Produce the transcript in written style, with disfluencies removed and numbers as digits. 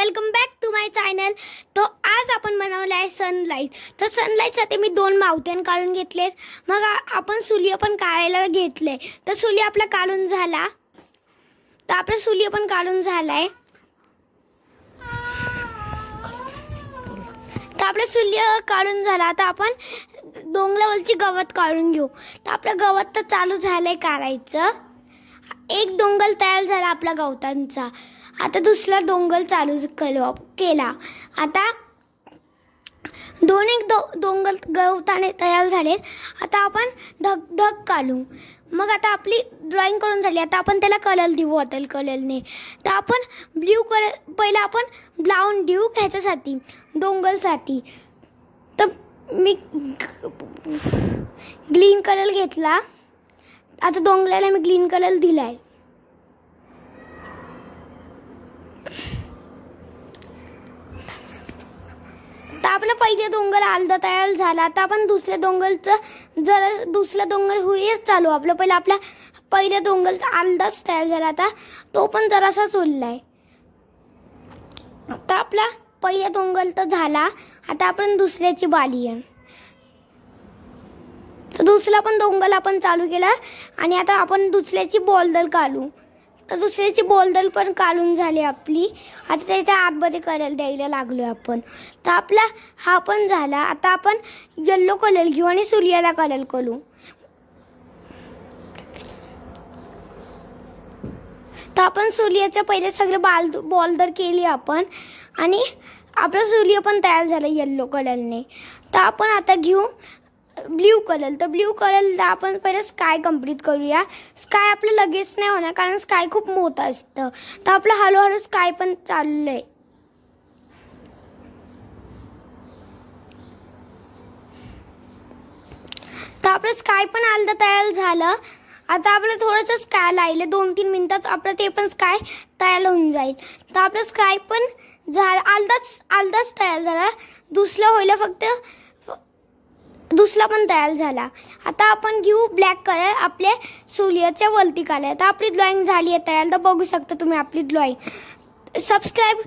Welcome back to my channel. तो आज आपण बनवला आहे सनलाइट। तर सनलाइटसाठी मी 2 माउथन काढून घेतलेत। मग आपण सूर्य पण काढायला घेतले। तर सूर्य आपला काढून झाला। तर आपला सूर्य पण काढून झालाय। तर आपला सूर्य काढून झाला। आता आपण डोंगरावरची गवत काढून घेऊ। तर आपला गवत तर चालू झालंय काढायचं। एक डोंगर तयार झाला आपला गवतांचा। आता दुसरा डोंगर चालू केला। आता डोंगर गवताने तयार झाले। आता आपण धग काढू। मग आता आपली ड्रॉइंग करून झाली। आता आपण त्याला कलर देऊ वॉटर कलरने। तर आपण ब्ल्यू कलर पहिला आपण ब्राऊन देऊ ह्याच्यासाठी डोंगरसाठी। तर मी ग्रीन कलर घेतला। आता डोंगराला मी ग्रीन कलर दिलाय। तर आपला पहिला डोंगर अर्धा तयार झाला। आता आपण दुसऱ्या डोंगरचं दुसरा डोंगर होईल चालू। आपला पहिल्या डोंगरचा अर्धाच तयार झाला। आता तो पण जरासा सोडलाय। आता आपला पहिला डोंगर तर झाला। आता आपण दुसऱ्याची बारी आहे। तर दुसरा पण डोंगर आपण चालू केला। आणि आता आपण दुसऱ्याची बोल्डर काढू। तर दुसऱ्याची बोल्डर पण काढून झाली आपली। आता त्याच्या आतमध्ये कलर द्यायला लागलो आपण। तर आपला हा पण झाला। आता आपण येलो कलर घेऊ आणि सूर्याला कलर करू। तर आपण सूर्याच्या पहिले सगळे बोल्डर केली आपण। आणि आपला सूर्य पण तयार झाला येलो कलरने। तर आपण आता घेऊ ब्ल्यू कलर। तर ब्ल्यू कलर आपण पहिले स्काय कंप्लीट करूया। स्काय आपलं लगेच नाही होणार कारण स्काय खूप मोठं असतं। तर आपलं हळूहळू स्काय पण चाललंय। तर आपलं स्काय पण अर्धा तयार झालं। आता आपलं थोडंसं स्काय लागले 2-3 मिनिटात आपलं ते पण स्काय तयार होऊन जाईल। तर आपलं स्काय पण झालं अर्धाच तयार झाला। दुसरं होईल फक्त दुसरा पण तयार झाला। आता आपण घेऊ ब्लॅक कलर आपल्या सूर्याच्या वरती काढायला। तर आपली ड्रॉइंग झाली आहे तयार। तर बघू शकता तुम्ही आपली ड्रॉइंग। सबस्क्राइब